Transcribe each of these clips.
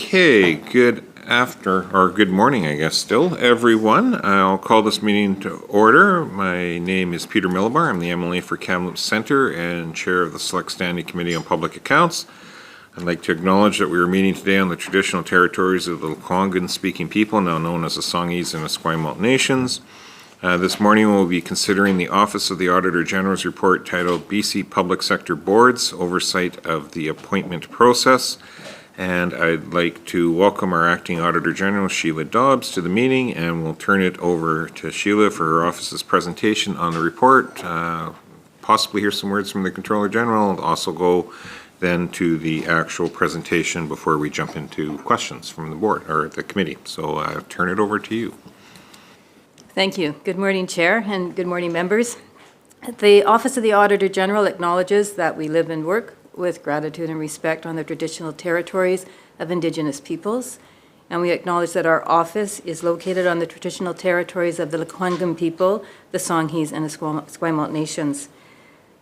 Okay, good morning, I guess, still, everyone. I'll call this meeting to order. My name is Peter Millibar. I'm the MLA for Kamloops Centre and Chair of the Select Standing Committee on Public Accounts. I'd like to acknowledge that we are meeting today on the traditional territories of the Lekwungen-speaking people, now known as the Songhees and Esquimalt Nations. This morning we'll be considering the Office of the Auditor General's report titled BC Public Sector Boards, Oversight of the Appointment Process. And I'd like to welcome our Acting Auditor General, Sheila Dobbs, to the meeting, and we'll turn it over to Sheila for her office's presentation on the report, possibly hear some words from the Controller General, and also go then to the actual presentation before we jump into questions from the board, or the committee. So I'll turn it over to you. Thank you. Good morning, Chair, and good morning, members. The Office of the Auditor General acknowledges that we live and work with gratitude and respect on the traditional territories of Indigenous peoples, and we acknowledge that our office is located on the traditional territories of the Lekwungen people, the Songhees and Esquimalt Nations.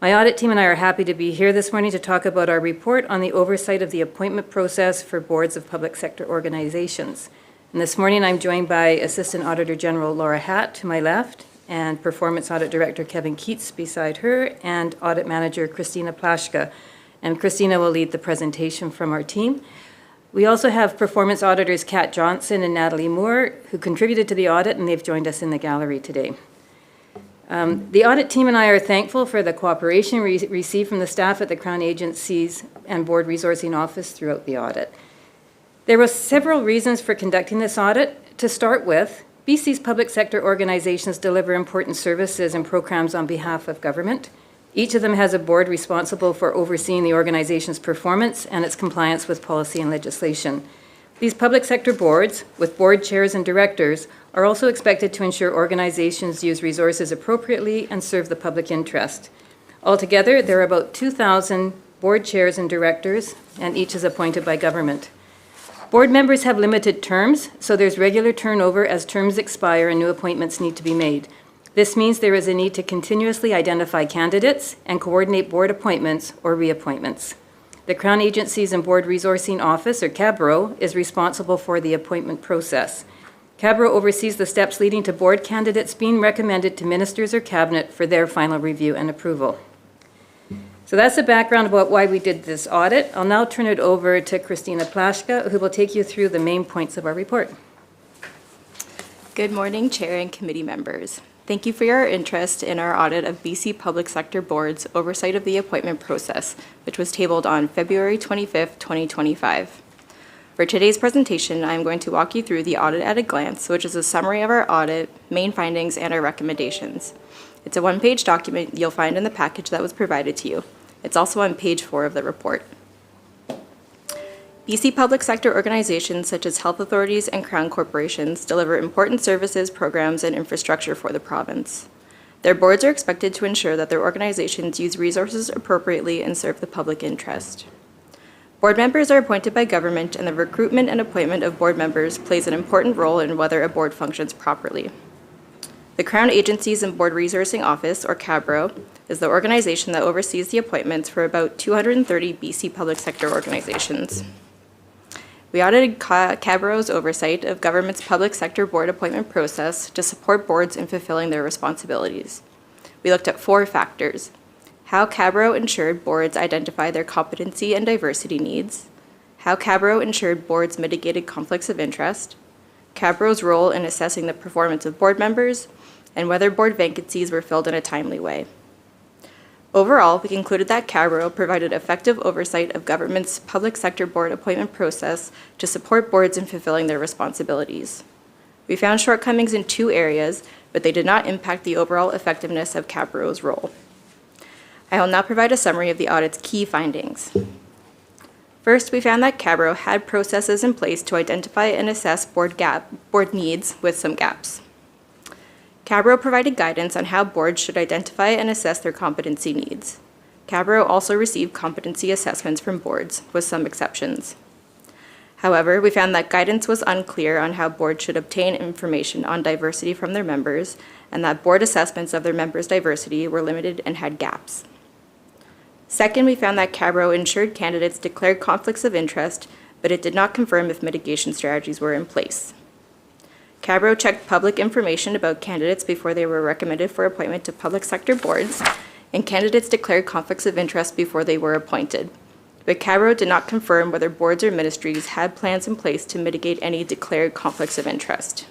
My audit team and I are happy to be here this morning to talk about our report on the oversight of the appointment process for boards of public sector organizations. And this morning I'm joined by Assistant Auditor General Laura Hatt to my left, and Performance Audit Director Kevin Keats beside her, and Audit Manager Christina Plashka. And Christina will lead the presentation from our team. We also have performance auditors Kat Johnson and Natalie Moore, who contributed to the audit, and they've joined us in the gallery today. The audit team and I are thankful for the cooperation we received from the staff at the Crown Agencies and Board Resourcing Office throughout the audit. There were several reasons for conducting this audit. To start with, BC's public sector organizations deliver important services and programs on behalf of government. Each of them has a board responsible for overseeing the organization's performance and its compliance with policy and legislation. These public sector boards, with board chairs and directors, are also expected to ensure organizations use resources appropriately and serve the public interest. Altogether, there are about 2,000 board chairs and directors, and each is appointed by government. Board members have limited terms, so there's regular turnover as terms expire and new appointments need to be made. This means there is a need to continuously identify candidates and coordinate board appointments or reappointments. The Crown Agencies and Board Resourcing Office, or CABRO, is responsible for the appointment process. CABRO oversees the steps leading to board candidates being recommended to ministers or cabinet for their final review and approval. So that's the background about why we did this audit. I'll now turn it over to Christina Plashka, who will take you through the main points of our report. Good morning, Chair and committee members. Thank you for your interest in our audit of BC Public Sector Board's oversight of the appointment process, which was tabled on February 25th, 2025. For today's presentation, I'm going to walk you through the audit at a glance, which is a summary of our audit, main findings, and our recommendations. It's a one-page document you'll find in the package that was provided to you. It's also on page 4 of the report. BC public sector organizations such as health authorities and crown corporations deliver important services, programs, and infrastructure for the province. Their boards are expected to ensure that their organizations use resources appropriately and serve the public interest. Board members are appointed by government, and the recruitment and appointment of board members plays an important role in whether a board functions properly. The Crown Agencies and Board Resourcing Office, or CABRO, is the organization that oversees the appointments for about 230 BC public sector organizations. We audited CABRO's oversight of government's public sector board appointment process to support boards in fulfilling their responsibilities. We looked at 4 factors: how CABRO ensured boards identify their competency and diversity needs, how CABRO ensured boards mitigated conflicts of interest, CABRO's role in assessing the performance of board members, and whether board vacancies were filled in a timely way. Overall, we concluded that CABRO provided effective oversight of government's public sector board appointment process to support boards in fulfilling their responsibilities. We found shortcomings in 2 areas, but they did not impact the overall effectiveness of CABRO's role. I will now provide a summary of the audit's key findings. First, we found that CABRO had processes in place to identify and assess board needs with some gaps. CABRO provided guidance on how boards should identify and assess their competency needs. CABRO also received competency assessments from boards, with some exceptions. However, we found that guidance was unclear on how boards should obtain information on diversity from their members, and that board assessments of their members' diversity were limited and had gaps. Second, we found that CABRO ensured candidates declared conflicts of interest but it did not confirm if mitigation strategies were in place. Cabro checked public information about candidates before they were recommended for appointment to public sector boards, and candidates declared conflicts of interest before they were appointed. But Cabro did not confirm whether boards or ministries had plans in place to mitigate any declared conflicts of interest.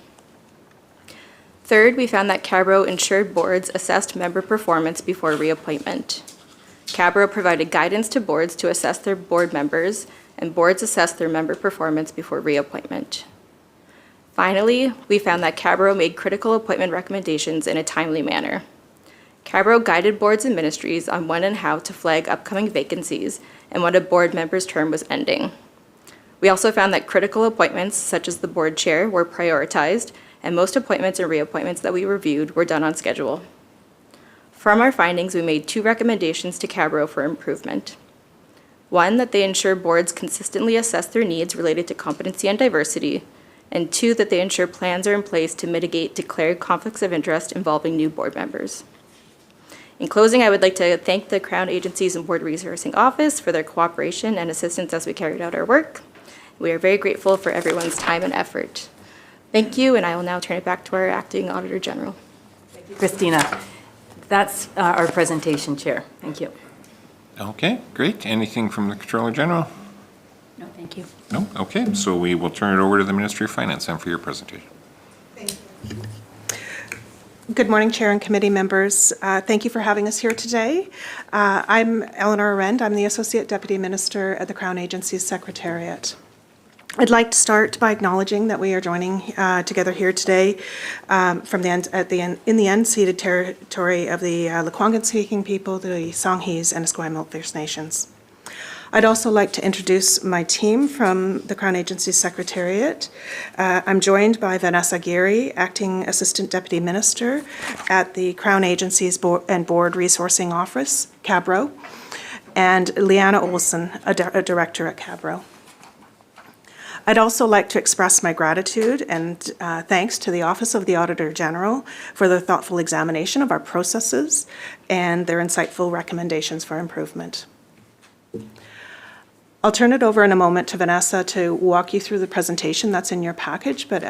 Third, we found that Cabro ensured boards assessed member performance before reappointment. Cabro provided guidance to boards to assess their board members, and boards assessed their member performance before reappointment. Finally, we found that Cabro made critical appointment recommendations in a timely manner. Cabro guided boards and ministries on when and how to flag upcoming vacancies and when a board member's term was ending. We also found that critical appointments, such as the board chair, were prioritized, and most appointments and reappointments that we reviewed were done on schedule. From our findings, we made 2 recommendations to Cabro for improvement. 1, that they ensure boards consistently assess their needs related to competency and diversity, and 2, that they ensure plans are in place to mitigate declared conflicts of interest involving new board members. In closing, I would like to thank the Crown Agencies and Board Resourcing Office for their cooperation and assistance as we carried out our work. We are very grateful for everyone's time and effort. Thank you, and I will now turn it back to our Acting Auditor General. Thank you, Christina. That's our presentation, Chair. Thank you. Okay, great. Anything from the Controller General? No, thank you. No? Okay, so we will turn it over to the Ministry of Finance then for your presentation. Good morning, Chair and committee members. Thank you for having us here today. I'm Eleanor Arend. I'm the Associate Deputy Minister at the Crown Agencies Secretariat. I'd like to start by acknowledging that we are joining together here today in the unceded territory of the Lekwungen-speaking people, the Songhees and Esquimalt First Nations. I'd also like to introduce my team from the Crown Agencies Secretariat. I'm joined by Vanessa Geary, Acting Assistant Deputy Minister at the Crown Agencies and Board Resourcing Office, Cabro, and Leanna Olson, a Director at Cabro. I'd also like to express my gratitude and thanks to the Office of the Auditor General for their thoughtful examination of our processes and their insightful recommendations for improvement. I'll turn it over in a moment to Vanessa to walk you through the presentation that's in your package, but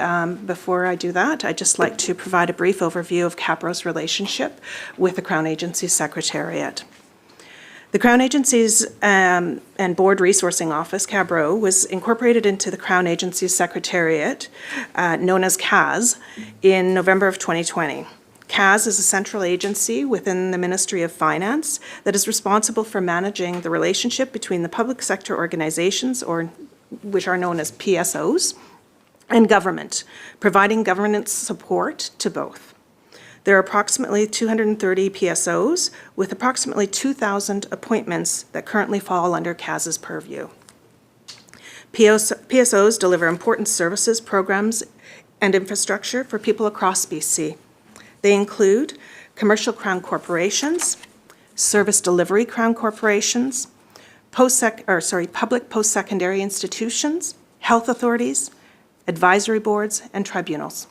before I do that, I'd just like to provide a brief overview of Cabro's relationship with the Crown Agencies Secretariat. The Crown Agencies and Board Resourcing Office, Cabro, was incorporated into the Crown Agencies Secretariat, known as CAS, in November of 2020. CAS is a central agency within the Ministry of Finance that is responsible for managing the relationship between the public sector organizations, which are known as PSOs, and government, providing governance support to both. There are approximately 230 PSOs with approximately 2,000 appointments that currently fall under CAS's purview. PSOs deliver important services, programs, and infrastructure for people across BC. They include commercial Crown corporations, service delivery Crown corporations, public post-secondary institutions, health authorities, advisory boards, and tribunals.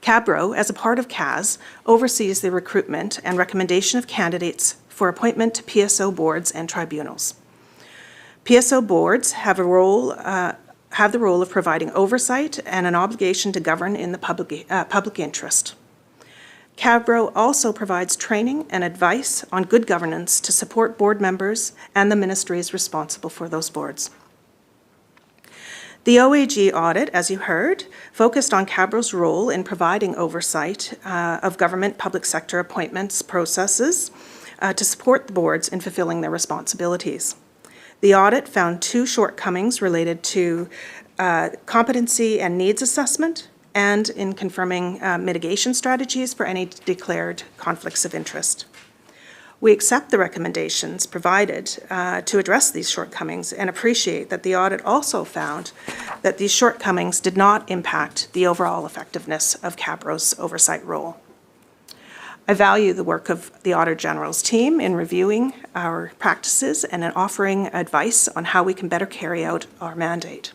Cabro, as a part of CAS, oversees the recruitment and recommendation of candidates for appointment to PSO boards and tribunals. PSO boards have the role of providing oversight and an obligation to govern in the public interest. Cabro also provides training and advice on good governance to support board members and the ministries responsible for those boards. The OAG audit, as you heard, focused on Cabro's role in providing oversight of government public sector appointments processes to support the boards in fulfilling their responsibilities. The audit found 2 shortcomings related to competency and needs assessment and in confirming mitigation strategies for any declared conflicts of interest. We accept the recommendations provided to address these shortcomings and appreciate that the audit also found that these shortcomings did not impact the overall effectiveness of Cabro's oversight role. I value the work of the Auditor General's team in reviewing our practices and in offering advice on how we can better carry out our mandate.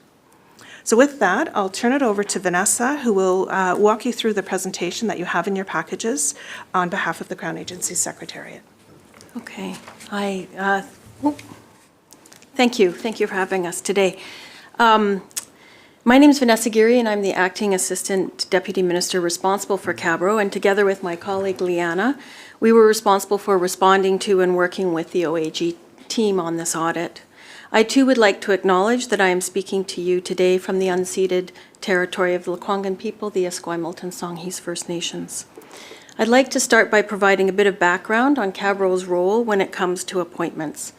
So with that, I'll turn it over to Vanessa, who will walk you through the presentation that you have in your packages on behalf of the Crown Agencies Secretariat. Okay. Thank you. Thank you for having us today. My name is Vanessa Geary, and I'm the Acting Assistant Deputy Minister responsible for Cabro, and together with my colleague Leanna, we were responsible for responding to and working with the OAG team on this audit. I too would like to acknowledge that I am speaking to you today from the unceded territory of the Lekwungen people, the Esquimalt and Songhees First Nations. I'd like to start by providing a bit of background on Cabro's role when it comes to appointments.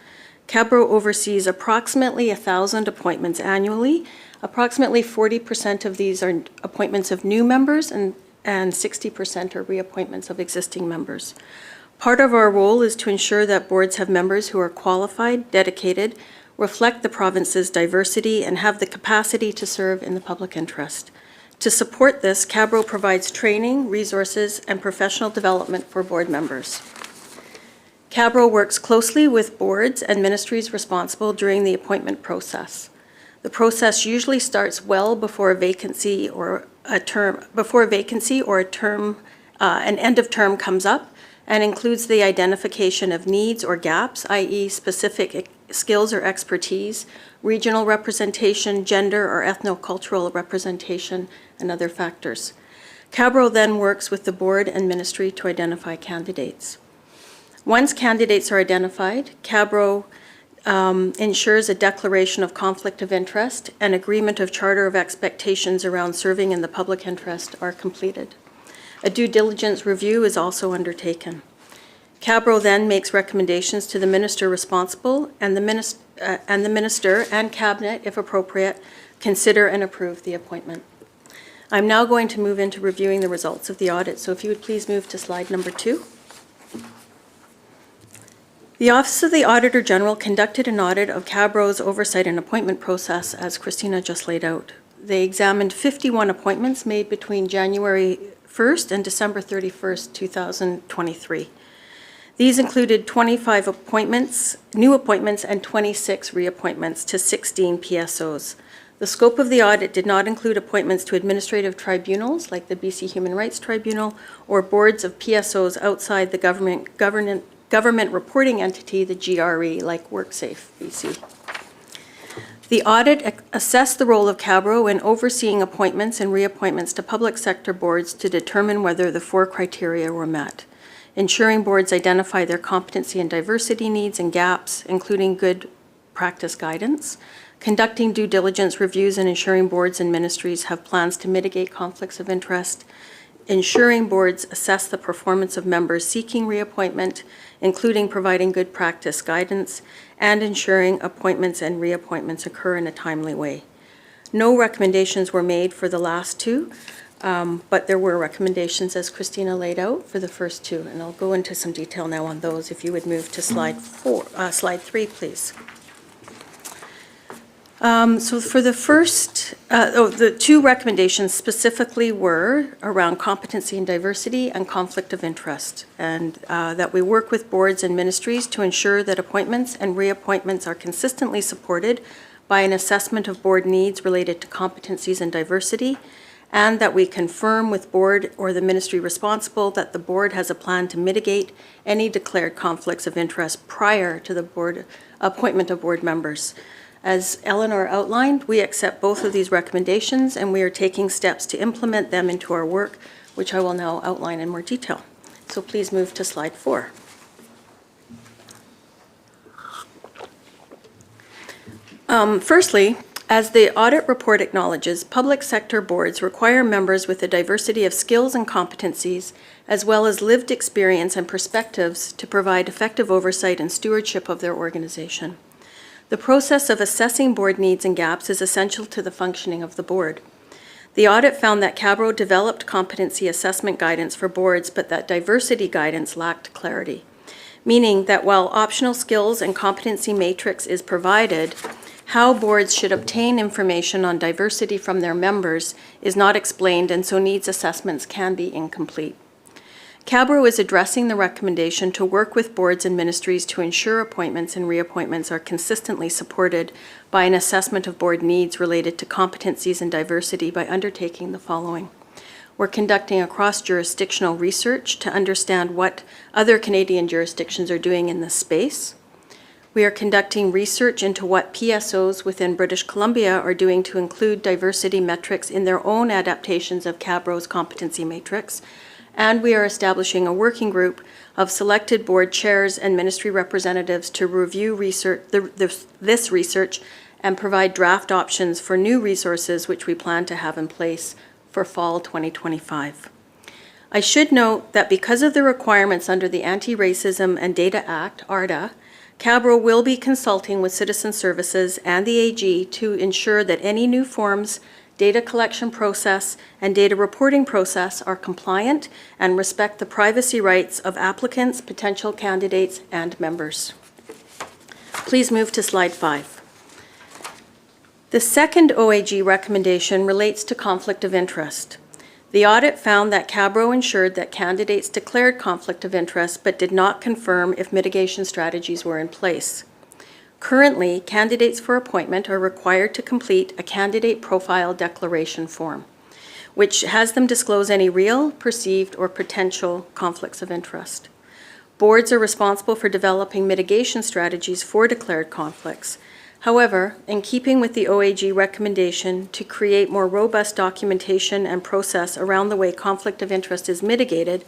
Cabro oversees approximately 1,000 appointments annually. Approximately 40% of these are appointments of new members and 60% are reappointments of existing members. Part of our role is to ensure that boards have members who are qualified, dedicated, reflect the province's diversity, and have the capacity to serve in the public interest. To support this, Cabro provides training, resources, and professional development for board members. Cabro works closely with boards and ministries responsible during the appointment process. The process usually starts well before a vacancy or an end of term comes up, and includes the identification of needs or gaps, i.e. specific skills or expertise, regional representation, gender or ethnocultural representation, and other factors. Cabro then works with the board and ministry to identify candidates. Once candidates are identified, Cabro ensures a declaration of conflict of interest and agreement of charter of expectations around serving in the public interest are completed. A due diligence review is also undertaken. Cabro then makes recommendations to the minister responsible, and the minister and cabinet, if appropriate, consider and approve the appointment. I'm now going to move into reviewing the results of the audit, so if you would please move to slide number 2. The Office of the Auditor General conducted an audit of Cabro's oversight and appointment process, as Christina just laid out. They examined 51 appointments made between January 1st and December 31st, 2023. These included 25 appointments, new appointments, and 26 reappointments to 16 PSOs. The scope of the audit did not include appointments to administrative tribunals, like the BC Human Rights Tribunal, or boards of PSOs outside the government reporting entity, the GRE, like WorkSafe BC. The audit assessed the role of Cabro in overseeing appointments and reappointments to public sector boards to determine whether the 4 criteria were met: ensuring boards identify their competency and diversity needs and gaps, including good practice guidance, conducting due diligence reviews and ensuring boards and ministries have plans to mitigate conflicts of interest, ensuring boards assess the performance of members seeking reappointment, including providing good practice guidance, and ensuring appointments and reappointments occur in a timely way. No recommendations were made for the last 2, but there were recommendations, as Christina laid out, for the first 2, and I'll go into some detail now on those. If you would move to slide 3, please. So for the first, the 2 recommendations specifically were around competency and diversity and conflict of interest, and that we work with boards and ministries to ensure that appointments and reappointments are consistently supported by an assessment of board needs related to competencies and diversity, and that we confirm with board or the ministry responsible that the board has a plan to mitigate any declared conflicts of interest prior to the board appointment of board members. As Eleanor outlined, we accept both of these recommendations, and we are taking steps to implement them into our work, which I will now outline in more detail. So please move to slide 4. Firstly, as the audit report acknowledges, public sector boards require members with a diversity of skills and competencies, as well as lived experience and perspectives, to provide effective oversight and stewardship of their organization. The process of assessing board needs and gaps is essential to the functioning of the board. The audit found that Cabro developed competency assessment guidance for boards, but that diversity guidance lacked clarity, meaning that while optional skills and competency matrix is provided, how boards should obtain information on diversity from their members is not explained, and so needs assessments can be incomplete. Cabro is addressing the recommendation to work with boards and ministries to ensure appointments and reappointments are consistently supported by an assessment of board needs related to competencies and diversity by undertaking the following. We're conducting a cross-jurisdictional research to understand what other Canadian jurisdictions are doing in this space. We are conducting research into what PSOs within British Columbia are doing to include diversity metrics in their own adaptations of Cabro's competency matrix. And we are establishing a working group of selected board chairs and ministry representatives to review this research and provide draft options for new resources which we plan to have in place for fall 2025. I should note that because of the requirements under the Anti-Racism and Data Act, ARDA, Cabro will be consulting with Citizen Services and the AG to ensure that any new forms, data collection process, and data reporting process are compliant and respect the privacy rights of applicants, potential candidates, and members. Please move to slide 5. The second OAG recommendation relates to conflict of interest. The audit found that Cabro ensured that candidates declared conflict of interest but did not confirm if mitigation strategies were in place. Currently, candidates for appointment are required to complete a candidate profile declaration form, which has them disclose any real, perceived, or potential conflicts of interest. Boards are responsible for developing mitigation strategies for declared conflicts. However, in keeping with the OAG recommendation to create more robust documentation and process around the way conflict of interest is mitigated,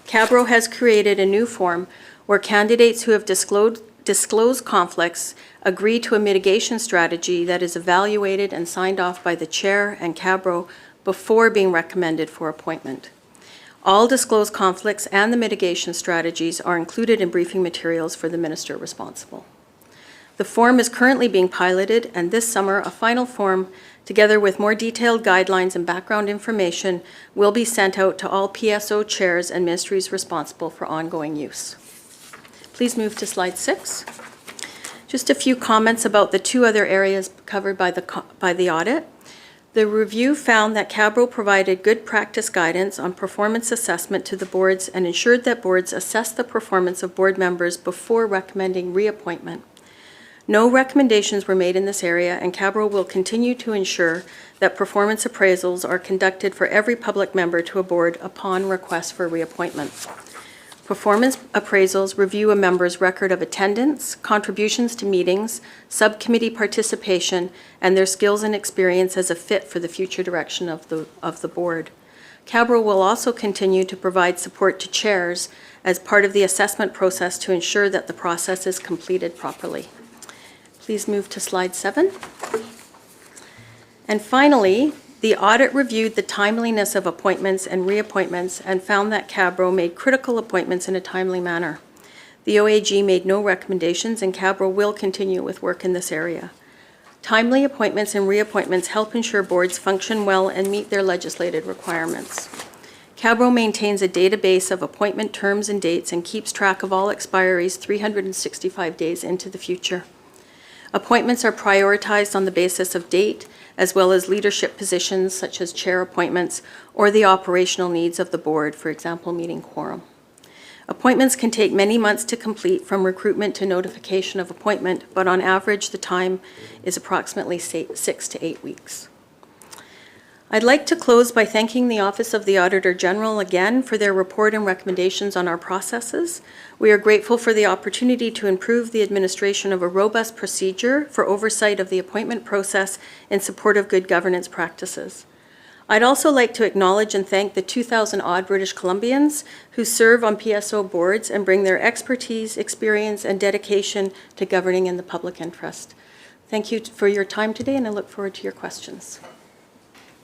Cabro has created a new form where candidates who have disclosed conflicts agree to a mitigation strategy that is evaluated and signed off by the chair and Cabro before being recommended for appointment. All disclosed conflicts and the mitigation strategies are included in briefing materials for the minister responsible. The form is currently being piloted, and this summer, a final form, together with more detailed guidelines and background information, will be sent out to all PSO chairs and ministries responsible for ongoing use. Please move to slide 6. Just a few comments about the two other areas covered by the audit. The review found that Cabro provided good practice guidance on performance assessment to the boards and ensured that boards assess the performance of board members before recommending reappointment. No recommendations were made in this area, and Cabro will continue to ensure that performance appraisals are conducted for every public member to a board upon request for reappointment. Performance appraisals review a member's record of attendance, contributions to meetings, subcommittee participation, and their skills and experience as a fit for the future direction of the board. Cabro will also continue to provide support to chairs as part of the assessment process to ensure that the process is completed properly. Please move to slide 7. And finally, the audit reviewed the timeliness of appointments and reappointments and found that Cabro made critical appointments in a timely manner. The OAG made no recommendations, and Cabro will continue with work in this area. Timely appointments and reappointments help ensure boards function well and meet their legislated requirements. Cabro maintains a database of appointment terms and dates and keeps track of all expiries 365 days into the future. Appointments are prioritized on the basis of date, as well as leadership positions such as chair appointments or the operational needs of the board, for example, meeting quorum. Appointments can take many months to complete from recruitment to notification of appointment, but on average, the time is approximately 6 to 8 weeks. I'd like to close by thanking the Office of the Auditor General again for their report and recommendations on our processes. We are grateful for the opportunity to improve the administration of a robust procedure for oversight of the appointment process in support of good governance practices. I'd also like to acknowledge and thank the 2,000-odd British Columbians who serve on PSO boards and bring their expertise, experience, and dedication to governing in the public interest. Thank you for your time today, and I look forward to your questions.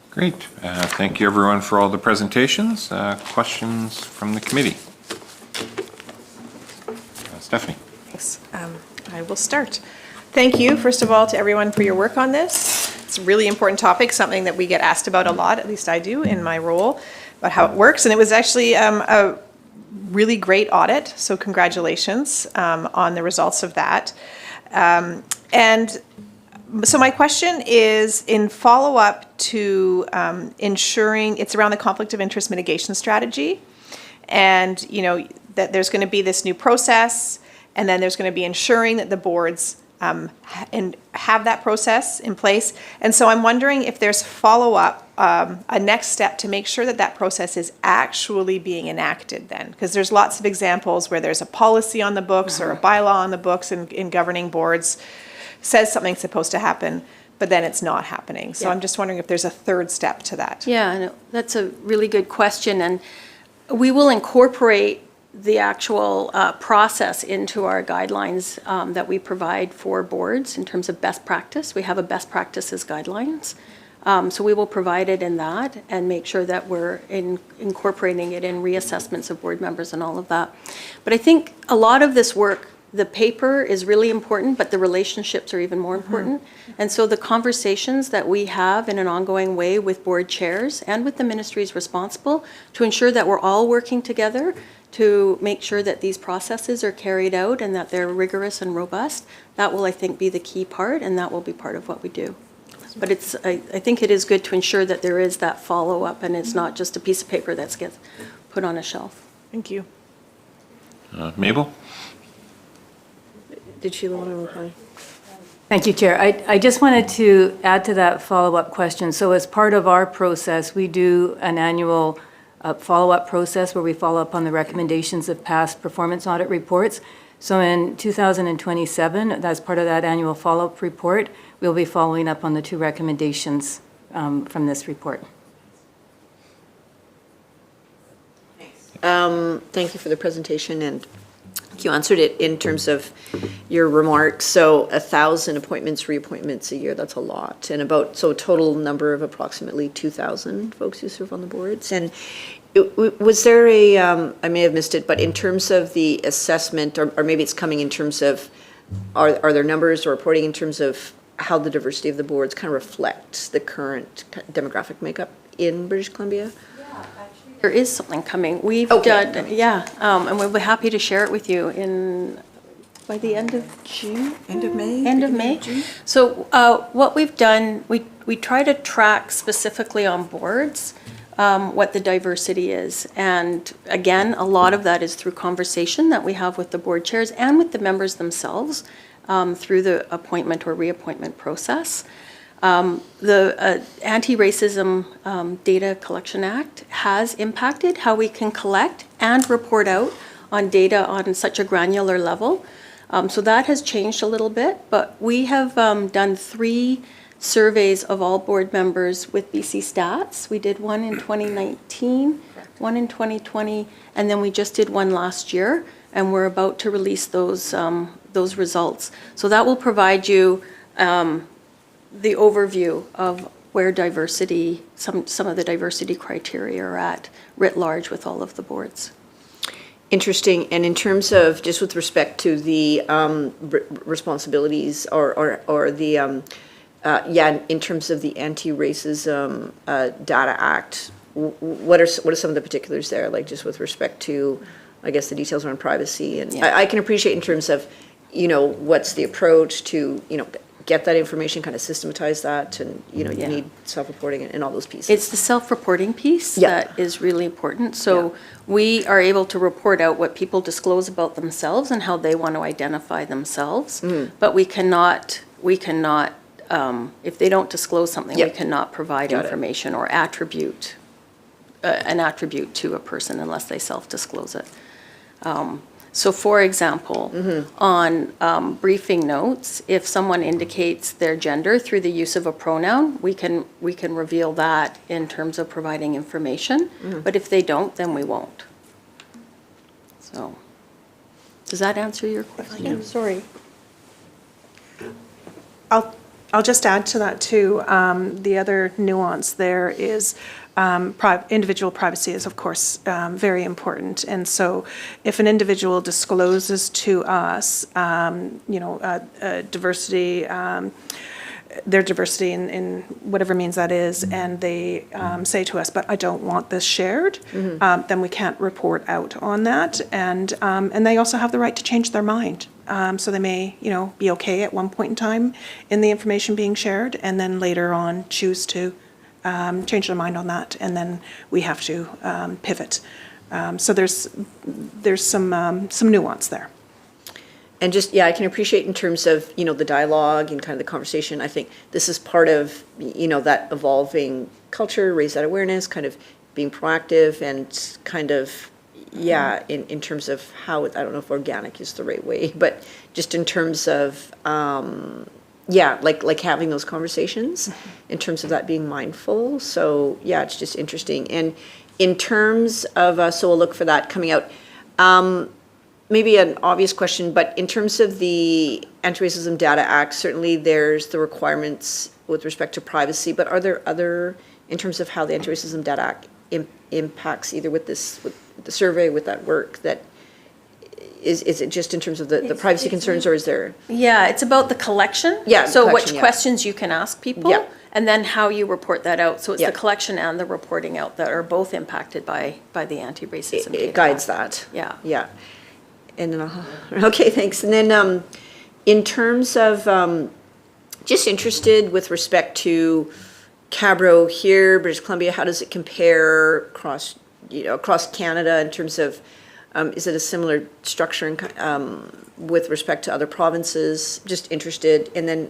Great. Thank you, everyone, for all the presentations. Questions from the committee? Stephanie. Thanks. I will start. Thank you, first of all, to everyone for your work on this. It's a really important topic, something that we get asked about a lot, at least I do in my role, about how it works. And it was actually a really great audit, so congratulations on the results of that. So my question is, in follow-up to ensuring, it's around the conflict of interest mitigation strategy, and that there's going to be this new process, and then there's going to be ensuring that the boards and have that process in place. And so I'm wondering if there's follow-up, a next step to make sure that that process is actually being enacted then. Because there's lots of examples where there's a policy on the books or a bylaw on the books in governing boards, says something's supposed to happen, but then it's not happening. So Yeah. I'm just wondering if there's a third step to that. Yeah, no, that's a really good question, and we will incorporate the actual process into our guidelines that we provide for boards in terms of best practice. We have a best practices guidelines. So we will provide it in that and make sure that we're incorporating it in reassessments of board members and all of that. But I think a lot of this work, the paper is really important, but the relationships are even more important. And so the conversations that we have in an ongoing way with board chairs and with the ministries responsible to ensure that we're all working together to make sure that these processes are carried out and that they're rigorous and robust, that will, I think, be the key part, and that will be part of what we do. But it's, I think it is good to ensure that there is that follow-up and it's not just a piece of paper that gets put on a shelf. Thank you. Mabel? Did Sheila want to reply? Thank you, Chair. I just wanted to add to that follow-up question. So as part of our process, we do an annual follow-up process where we follow up on the recommendations of past performance audit reports. So in 2027, as part of that annual follow-up report, we'll be following up on the 2 recommendations from this report. Thank you for the presentation, and you answered it in terms of your remarks. So 1,000 appointments, reappointments a year, that's a lot. And so total number of approximately 2,000 folks who serve on the boards. And was there I may have missed it, but in terms of the assessment, or maybe it's coming in terms of, are there numbers or reporting in terms of how the diversity of the boards kind of reflects the current demographic makeup in British Columbia? There is something coming. We've Okay. done, yeah, and we'll be happy to share it with you by the end of June? End of May? End of May. So what we've done, we try to track specifically on boards what the diversity is. And again, a lot of that is through conversation that we have with the board chairs and with the members themselves through the appointment or reappointment process. The Anti-Racism Data Collection Act has impacted how we can collect and report out on data on such a granular level. So that has changed a little bit, but we have done 3 surveys of all board members with BC Stats. We did one in 2019, one in 2020, and then we just did one last year, and we're about to release those results. So that will provide you the overview of where diversity, some of the diversity criteria are at writ large with all of the boards. Interesting. And in terms of, just with respect to the responsibilities or the, in terms of the Anti-Racism Data Act, what are some of the particulars there, like just with respect to, I guess, the details around privacy? And Yeah. I can appreciate in terms of, what's the approach to, get that information, kind of systematize that, and, you Yeah. need self-reporting and all those pieces. It's the self-reporting piece Yeah. that is really important. So we are able to report out what people disclose about themselves and how they want to identify themselves. But we cannot, if they don't disclose something, we Yeah. cannot provide Got it. information or attribute, an attribute to a person unless they self-disclose it. So for example, on briefing notes, if someone indicates their gender through the use of a pronoun, we can reveal that in terms of providing information. But if they don't, then we won't. So, does that answer your question? Sorry. I'll just add to that too. The other nuance there is individual privacy is, of course, very important. And so if an individual discloses to us, diversity, their diversity in whatever means that is, and they say to us, but I don't want this shared, then we can't report out on that. And they also have the right to change their mind. So they may, be okay at one point in time in the information being shared, and then later on choose to change their mind on that, and then we have to pivot. So there's some nuance there. And just, yeah, I can appreciate in terms of, the dialogue and kind of the conversation. I think this is part of, that evolving culture, raise that awareness, kind of being proactive and kind of, yeah, in terms of how, I don't know if organic is the right way, but just in terms of, yeah, like having those conversations in terms of that being mindful. So, yeah, it's just interesting. And in terms of, so we'll look for that coming out. Maybe an obvious question, but in terms of the Anti-Racism Data Act, certainly there's the requirements with respect to privacy, but are there other, in terms of how the Anti-Racism Data Act impacts either with the survey, with that work, that is it just in terms of the privacy concerns, or is there? Yeah, it's about the collection. Yeah, So collection, which yeah. questions you can ask people. Yeah. And then how you report that out. So it's Yeah. the collection and the reporting out that are both impacted by the anti-racism. It Data guides Act. that. Yeah. Yeah. And then, okay, thanks. And then, in terms of, just interested with respect to Cabro here, British Columbia, how does it compare across Canada in terms of, is it a similar structure with respect to other provinces? Just interested. And then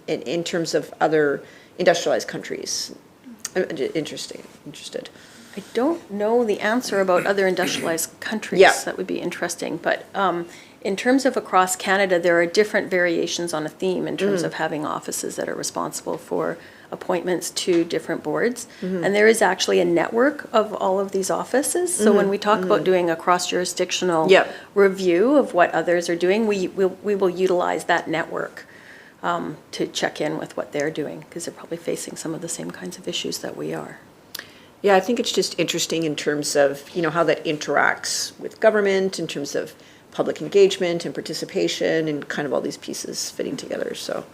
in terms of other industrialized countries. Interested. I don't know the answer about other industrialized countries. Yeah. That would be interesting. But in terms of across Canada, there are different variations on a theme in terms of having offices that are responsible for appointments to different boards. And there is actually a network of all of these offices. So when we talk about doing a cross-jurisdictional Yep. review of what others are doing, we will utilize that network to check in with what they're doing, because they're probably facing some of the same kinds of issues that we are. Yeah, I think it's just interesting in terms of, how that interacts with government, in terms of public engagement and participation and kind of all these pieces fitting together. So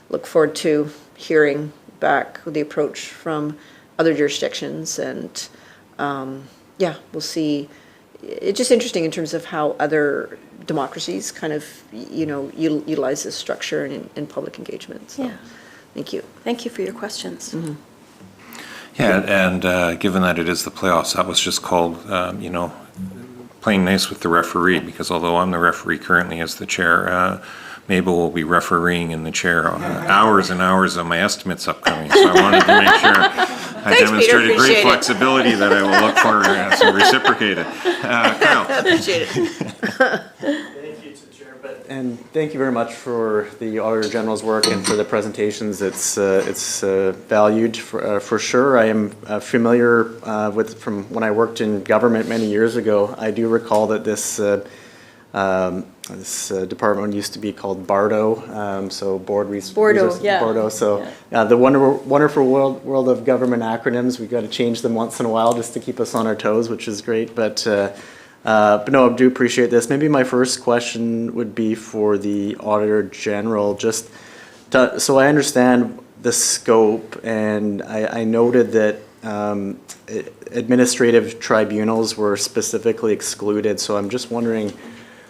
look forward to hearing back the approach from other jurisdictions. And yeah, we'll see. It's just interesting in terms of how other democracies kind of, utilize this structure in public engagement. So, Yeah. thank you. Thank you for your questions. Yeah, and given that it is the playoffs, that was just called, playing nice with the referee, because although I'm the referee currently as the chair, Mabel will be refereeing in the chair hours and hours of my estimates upcoming. So I wanted to make sure I Peter, demonstrated appreciate great it. flexibility that I will look for some reciprocated. Kyle. Appreciate it. Thank you to Chair, and thank you very much for the Auditor General's work and for the presentations. It's valued for sure. I am familiar from when I worked in government many years ago. I do recall that this department used to be called BARDO, so Board Bordeaux, yeah. Bordeaux. So the wonderful world of government acronyms. We've got to change them once in a while just to keep us on our toes, which is great. But no, I do appreciate this. Maybe my first question would be for the Auditor General, just so I understand the scope, and I noted that administrative tribunals were specifically excluded. So I'm just wondering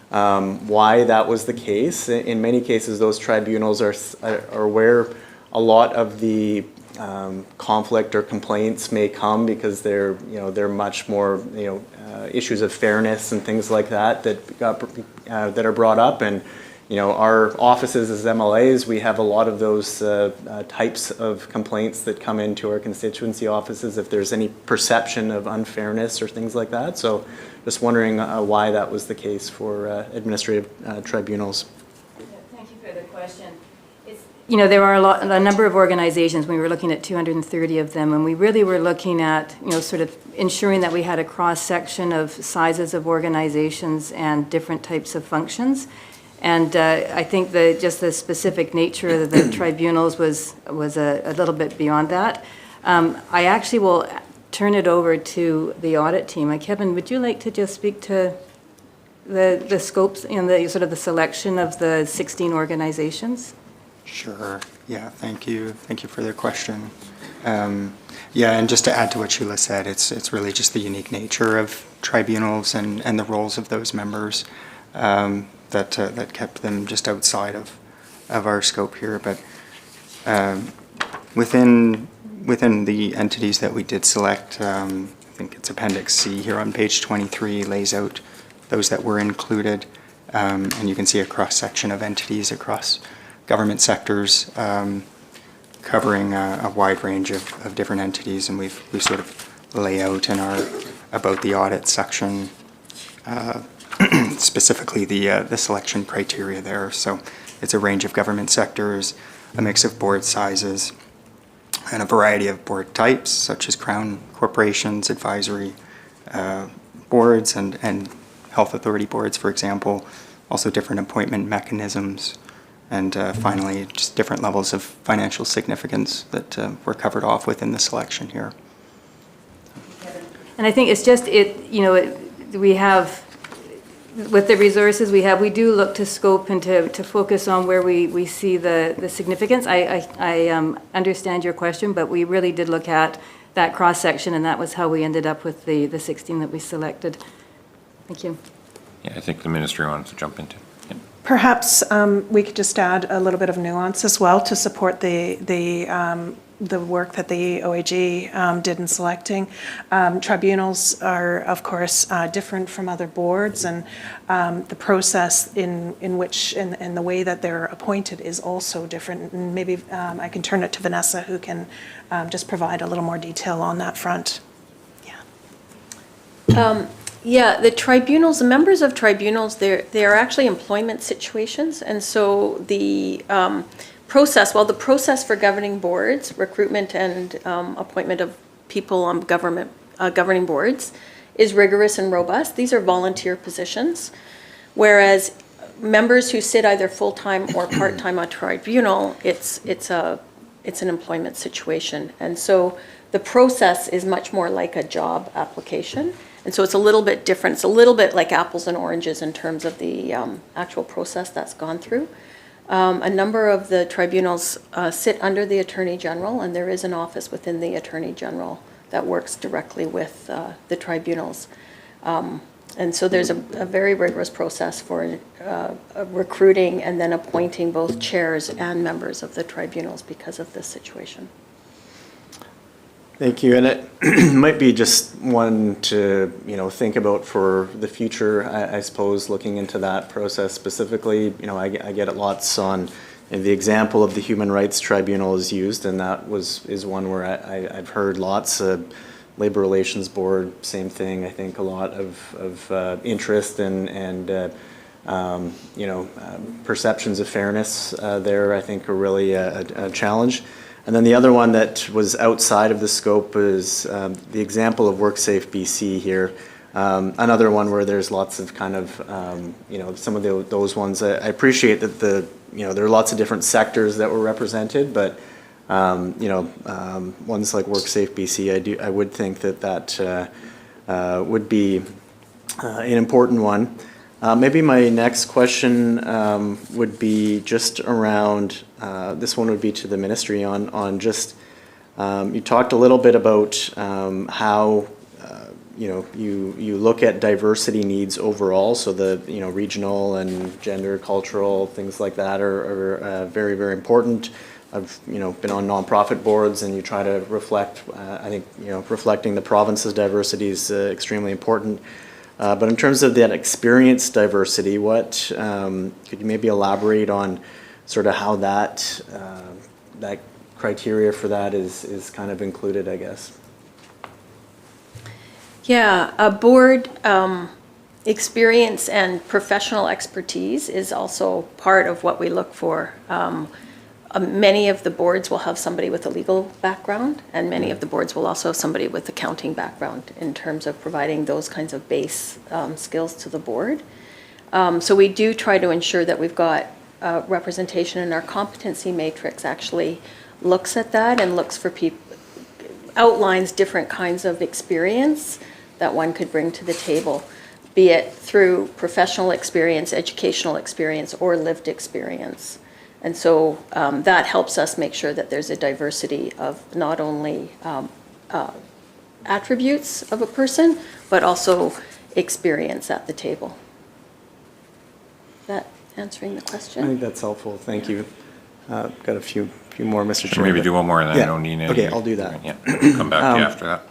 why that was the case. In many cases, those tribunals are where a lot of the conflict or complaints may come, because they're much more issues of fairness and things like that that are brought up. And our offices as MLAs, we have a lot of those types of complaints that come into our constituency offices if there's any perception of unfairness or things like that. So just wondering why that was the case for administrative tribunals. Thank you for the question. There are a number of organizations. We were looking at 230 of them, and we really were looking at, sort of ensuring that we had a cross-section of sizes of organizations and different types of functions. And I think just the specific nature of the tribunals was a little bit beyond that. I actually will turn it over to the audit team. Kevin, would you like to just speak to the scopes and the sort of the selection of the 16 organizations? Sure. Yeah, thank you. Thank you for the question. Yeah, and just to add to what Sheila said, it's really just the unique nature of tribunals and the roles of those members that kept them just outside of our scope here. But within the entities that we did select, I think it's Appendix C here on page 23 lays out those that were included. And you can see a cross-section of entities across government sectors, covering a wide range of different entities. And we sort of lay out in our About the Audit section specifically the selection criteria there. So it's a range of government sectors, a mix of board sizes, and a variety of board types, such as crown corporations, advisory boards, and health authority boards, for example. Also different appointment mechanisms, and finally, just different levels of financial significance that were covered off within the selection here. And I think it's just, we have, with the resources we have, we do look to scope and to focus on where we see the significance. I understand your question, but we really did look at that cross-section, and that was how we ended up with the 16 that we selected. Thank you. Yeah, I think the ministry wants to jump into. Yeah. Perhaps we could just add a little bit of nuance as well to support the work that the OAG did in selecting. Tribunals are, of course, different from other boards, and the process in which and the way that they're appointed is also different. And maybe I can turn it to Vanessa, who can just provide a little more detail on that front. Yeah, the tribunals, the members of tribunals, they are actually employment situations, and so the process, well, the process for governing boards, recruitment and appointment of people on governing boards is rigorous and robust. These are volunteer positions, whereas members who sit either full-time or part-time on tribunal, it's an employment situation, and so the process is much more like a job application. And so it's a little bit different. It's a little bit like apples and oranges in terms of the actual process that's gone through. A number of the tribunals sit under the Attorney General, and there is an office within the Attorney General that works directly with the tribunals. And so there's a very rigorous process for recruiting and then appointing both chairs and members of the tribunals because of this situation. Thank you, and it might be just one to think about for the future. I suppose looking into that process specifically, I get it lots on the example of the Human Rights Tribunal is used, and that is one where I've heard lots of Labor Relations Board, same thing. I think a lot of interest and perceptions of fairness there. I think are really a challenge. And then the other one that was outside of the scope is the example of WorkSafe BC here. Another one where there's lots of kind of, some of those ones. I appreciate that there are lots of different sectors that were represented, but ones like WorkSafe BC, I would think that would be an important one. Maybe my next question would be just around, this one would be to the ministry on just, you talked a little bit about how, you look at diversity needs overall, so the, regional and gender, cultural, things like that are very, very important. I've, been on nonprofit boards, and you try to reflect, I think, reflecting the province's diversity is extremely important. But in terms of that experience diversity, what could you maybe elaborate on sort of how that that criteria for that is kind of included, I guess? Yeah, a board experience and professional expertise is also part of what we look for. Many of the boards will have somebody with a legal background, and many of the boards will also have somebody with accounting background in terms of providing those kinds of base skills to the board. So we do try to ensure that we've got representation, and our competency matrix actually looks at that and looks for people, outlines different kinds of experience that one could bring to the table, be it through professional experience, educational experience, or lived experience. And so that helps us make sure that there's a diversity of not only attributes of a person, but also experience at the table. Is that answering the question? I think that's helpful. Thank you. Got a few more, Mr. Chair. So maybe do one more, and then Yeah. I don't need any. Okay, I'll do that. Yeah, come back to you after that.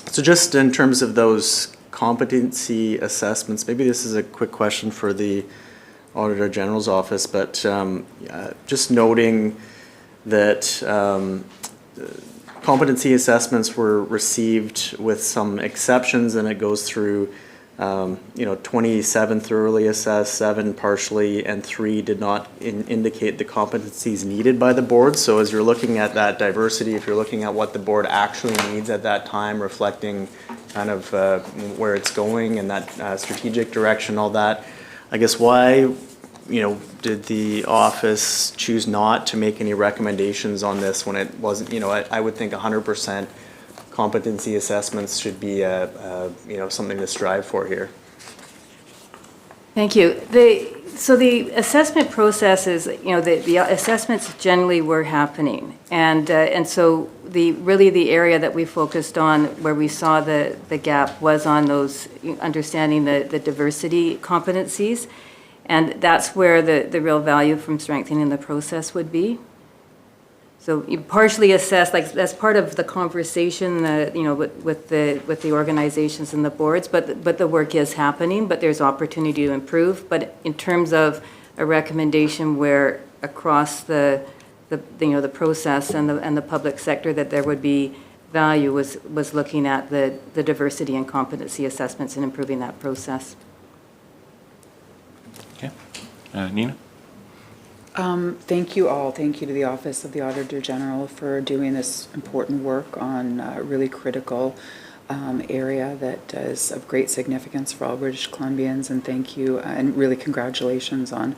So just in terms of those competency assessments, maybe this is a quick question for the Auditor General's office, but just noting that competency assessments were received with some exceptions, and it goes through 27 thoroughly assessed, 7 partially, and 3 did not indicate the competencies needed by the board. So as you're looking at that diversity, if you're looking at what the board actually needs at that time, reflecting kind of where it's going and that strategic direction, all that, I guess why, did the office choose not to make any recommendations on this when it wasn't, I would think 100% competency assessments should be something to strive for here. Thank you. So the assessment processes, the assessments generally were happening. And so the area that we focused on where we saw the gap was on those, understanding the diversity competencies. And that's where the real value from strengthening the process would be. So you partially assess, like that's part of the conversation, with the organizations and the boards. But the work is happening. But there's opportunity to improve. But in terms of a recommendation where across the process and the public sector that there would be value was looking at the diversity and competency assessments and improving that process. Okay. Nina? Thank you all. Thank you to the Office of the Auditor General for doing this important work on a really critical area that is of great significance for all British Columbians. And thank you, and really congratulations on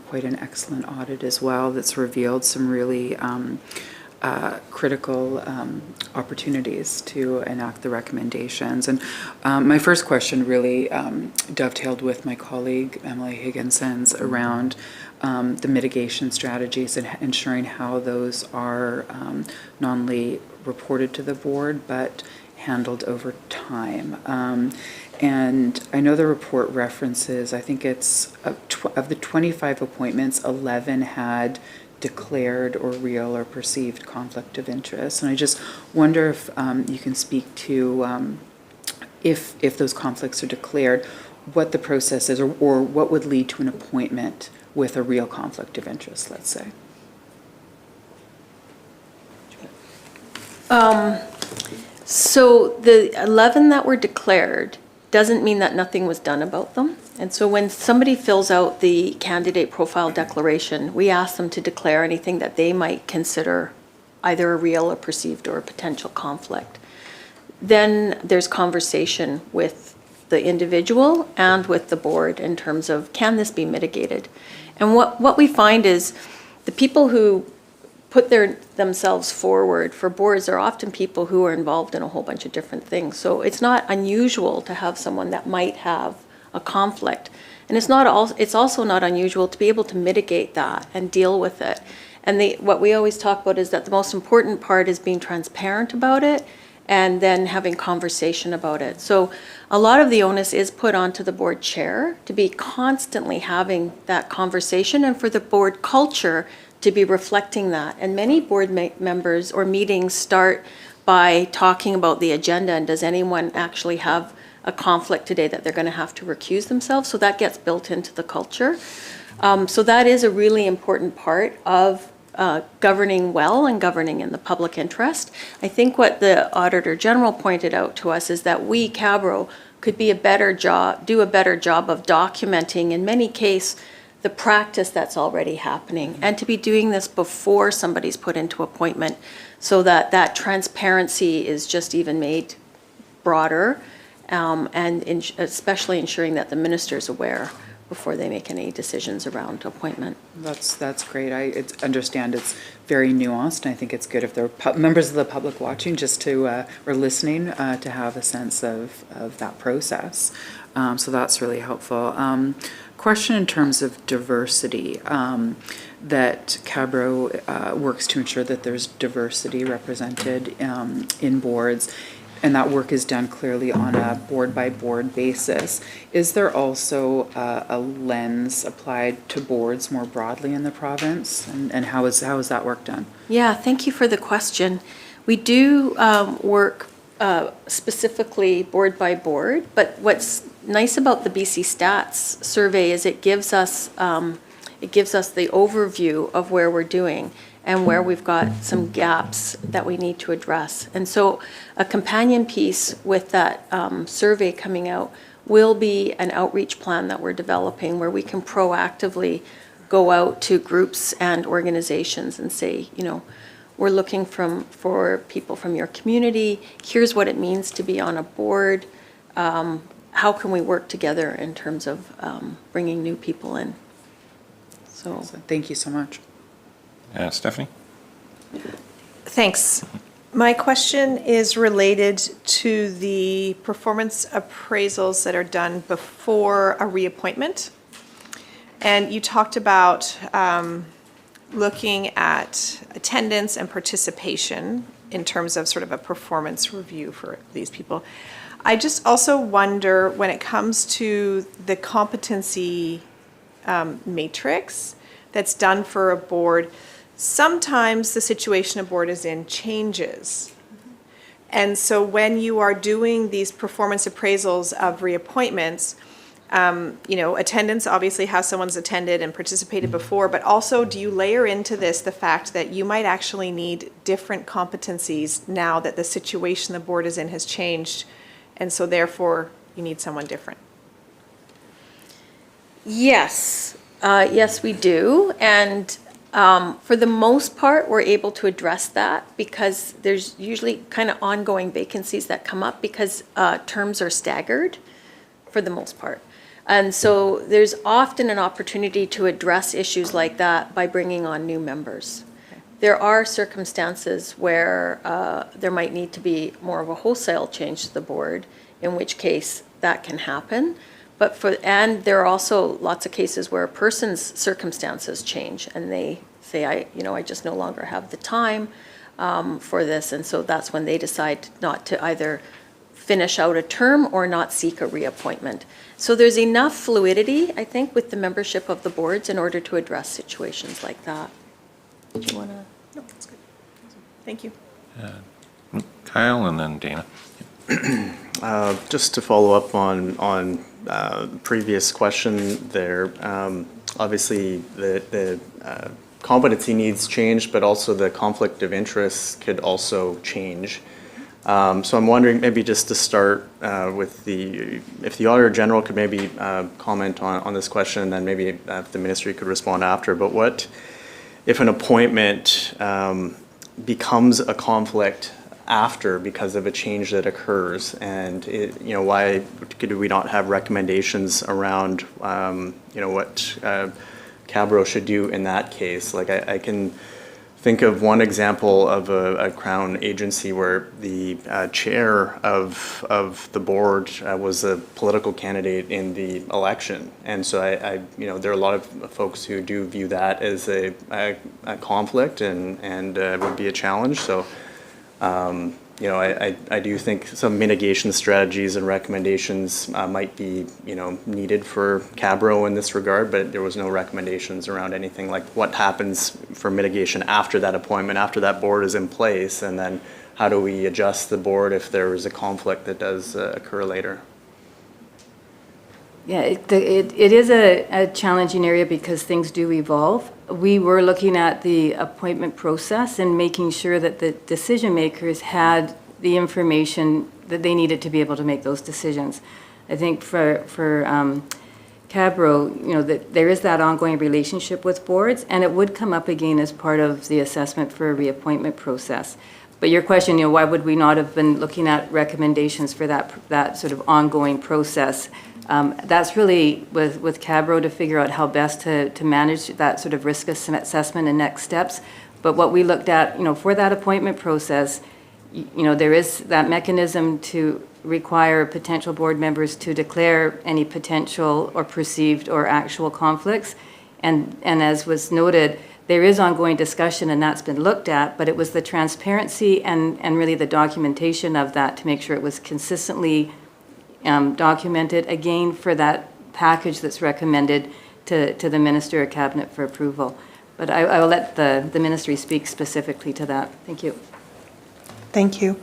quite an excellent audit as well that's revealed some really critical opportunities to enact the recommendations. And my first question really dovetailed with my colleague Emily Higginson's around the mitigation strategies and ensuring how those are not only reported to the board but handled over time. And I know the report references, I think it's of the 25 appointments, 11 had declared or real or perceived conflict of interest. And I just wonder if you can speak to if those conflicts are declared, what the process is, or what would lead to an appointment with a real conflict of interest, let's say. So the 11 that were declared doesn't mean that nothing was done about them. And so when somebody fills out the candidate profile declaration, we ask them to declare anything that they might consider either a real or perceived or a potential conflict. Then there's conversation with the individual and with the board in terms of, can this be mitigated? And what we find is the people who put themselves forward for boards are often people who are involved in a whole bunch of different things. So it's not unusual to have someone that might have a conflict. And it's also not unusual to be able to mitigate that and deal with it. And what we always talk about is that the most important part is being transparent about it and then having conversation about it. So a lot of the onus is put onto the board chair to be constantly having that conversation and for the board culture to be reflecting that. And many board members or meetings start by talking about the agenda and does anyone actually have a conflict today that they're going to have to recuse themselves. So that gets built into the culture. So that is a really important part of governing well and governing in the public interest. I think what the Auditor General pointed out to us is that we, Cabro, could do a better job of documenting, in many cases, the practice that's already happening, and to be doing this before somebody's put into appointment so that transparency is just even made broader, and especially ensuring that the minister's aware before they make any decisions around appointment. That's great. I understand it's very nuanced, and I think it's good if there are members of the public watching just to, or listening, to have a sense of that process. So that's really helpful. Question in terms of diversity, that Cabro works to ensure that there's diversity represented in boards, and that work is done clearly on a board-by-board basis. Is there also a lens applied to boards more broadly in the province, and how is that work done? Yeah, thank you for the question. We do work specifically board by board, but what's nice about the BC Stats survey is it gives us the overview of where we're doing and where we've got some gaps that we need to address. And so a companion piece with that survey coming out will be an outreach plan that we're developing where we can proactively go out to groups and organizations and say, you know, we're looking for people from your community. Here's what it means to be on a board. How can we work together in terms of bringing new people in? So Thank you so much. Stephanie? Thanks. My question is related to the performance appraisals that are done before a reappointment. And you talked about looking at attendance and participation in terms of sort of a performance review for these people. I just also wonder when it comes to the competency matrix that's done for a board, sometimes the situation a board is in changes. And so when you are doing these performance appraisals of reappointments, you know, attendance obviously how someone's attended and participated before, but also do you layer into this the fact that you might actually need different competencies now that the situation the board is in has changed, and so therefore you need someone different? yes, yes, we do. And for the most part, we're able to address that because there's usually kind of ongoing vacancies that come up because terms are staggered for the most part. And so there's often an opportunity to address issues like that by bringing on new members. There are circumstances where there might need to be more of a wholesale change to the board, in which case that can happen. And there are also lots of cases where a person's circumstances change and they say, I just no longer have the time for this. And so that's when they decide not to either finish out a term or not seek a reappointment. So there's enough fluidity, I think, with the membership of the boards in order to address situations like that. Did you want to? No, that's good. Thank you. Kyle and then Dana. Just to follow up on the previous question there, obviously the competency needs change, but also the conflict of interest could also change. So I'm wondering, maybe just to start with if the Auditor General could maybe comment on this question, and then maybe if the Ministry could respond after. But what if an appointment becomes a conflict after because of a change that occurs, and why do we not have recommendations around what Cabro should do in that case? Like I can think of one example of a Crown agency where the chair of the board was a political candidate in the election, and so there are a lot of folks who do view that as a conflict and would be a challenge. So I do think some mitigation strategies and recommendations might be needed for Cabro in this regard, but there was no recommendations around anything like what happens for mitigation after that appointment, after that board is in place, and then how do we adjust the board if there is a conflict that does occur later. Yeah, it is a challenging area because things do evolve. We were looking at the appointment process and making sure that the decision makers had the information that they needed to be able to make those decisions. I think for Cabro, that there is that ongoing relationship with boards, and it would come up again as part of the assessment for a reappointment process. But your question, why would we not have been looking at recommendations for that sort of ongoing process? That's really with Cabro to figure out how best to manage that sort of risk assessment and next steps. But what we looked at, for that appointment process, there is that mechanism to require potential board members to declare any potential or perceived or actual conflicts. And as was noted, there is ongoing discussion and that's been looked at, but it was the transparency and really the documentation of that to make sure it was consistently documented, again, for that package that's recommended to the Minister or Cabinet for approval. But I will let the Ministry speak specifically to that. Thank you. Thank you.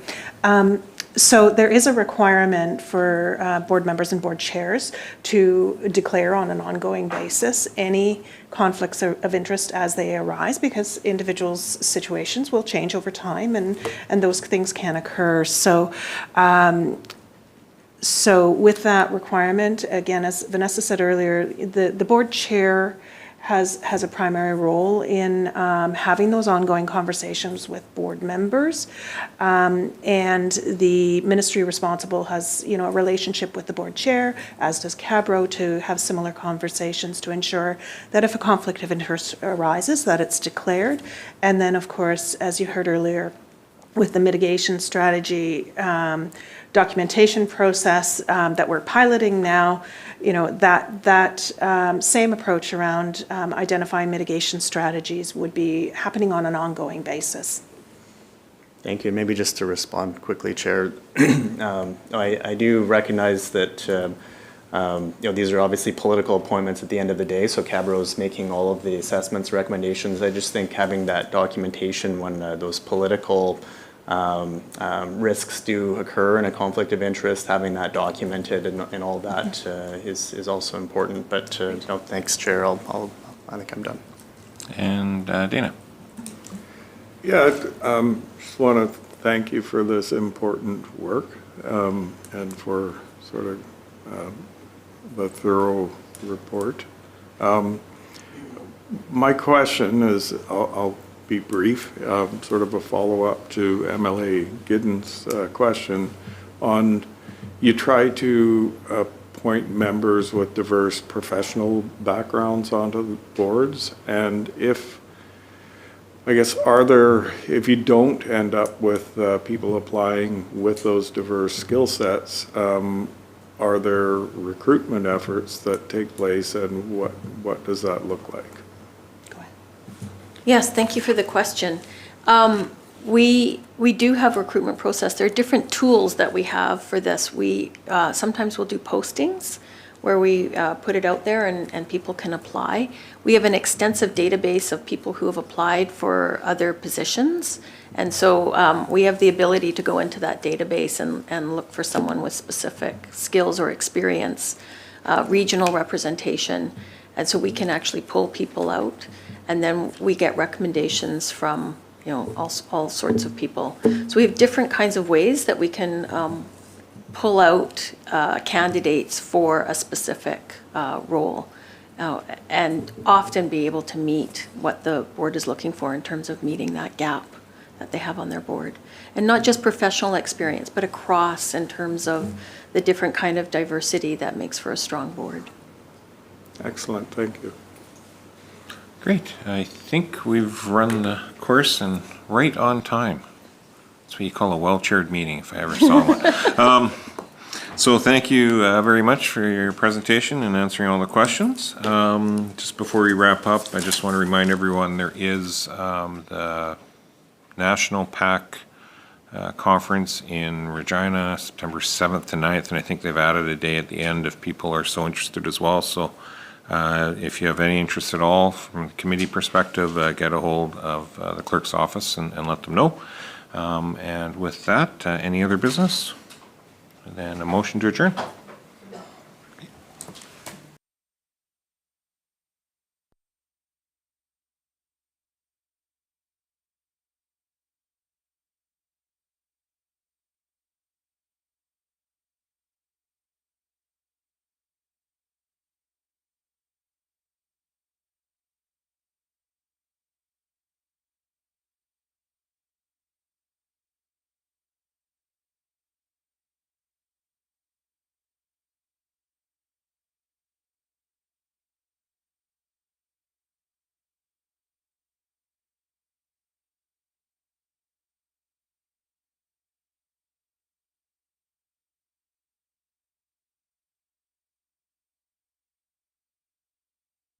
So there is a requirement for board members and board chairs to declare on an ongoing basis any conflicts of interest as they arise, because individuals' situations will change over time, and those things can occur. So, so with that requirement, again, as Vanessa said earlier, the board chair has a primary role in having those ongoing conversations with board members, and the ministry responsible has, you know, a relationship with the board chair, as does Cabro, to have similar conversations to ensure that if a conflict of interest arises, that it's declared. And then, of course, as you heard earlier, with the mitigation strategy documentation process that we're piloting now, you know, that same approach around identifying mitigation strategies would be happening on an ongoing basis. Thank you. Maybe just to respond quickly, Chair, I do recognize that you know, these are obviously political appointments at the end of the day, so Cabro is making all of the assessments, recommendations. I just think having that documentation when those political risks do occur and a conflict of interest, having that documented and all that is also important. But no, thanks, Chair. I think I'm done. And Dana. Yeah, just want to thank you for this important work and for sort of the thorough report. My question is, I'll be brief, sort of a follow-up to MLA Giddens' question on, you try to appoint members with diverse professional backgrounds onto the boards, and if you don't end up with people applying with those diverse skill sets, are there recruitment efforts that take place, and what does that look like? Yes, thank you for the question. We do have a recruitment process. There are different tools that we have for this. We sometimes will do postings where we put it out there and people can apply. We have an extensive database of people who have applied for other positions. And so we have the ability to go into that database and look for someone with specific skills or experience, regional representation. And so we can actually pull people out. And then we get recommendations from, you know, all sorts of people. So we have different kinds of ways that we can pull out candidates for a specific role and often be able to meet what the board is looking for in terms of meeting that gap that they have on their board. And not just professional experience, but across in terms of the different kind of diversity that makes for a strong board. Excellent, thank you. Great. I think we've run the course and right on time. That's what you call a well-chaired meeting, if I ever saw one. So thank you very much for your presentation and answering all the questions. Just before we wrap up, I just want to remind everyone there is the National PAC conference in Regina, September 7th to 9th, and I think they've added a day at the end if people are so interested as well. So if you have any interest at all from the committee perspective, get a hold of the clerk's office and let them know. And with that, any other business? And then a motion to adjourn.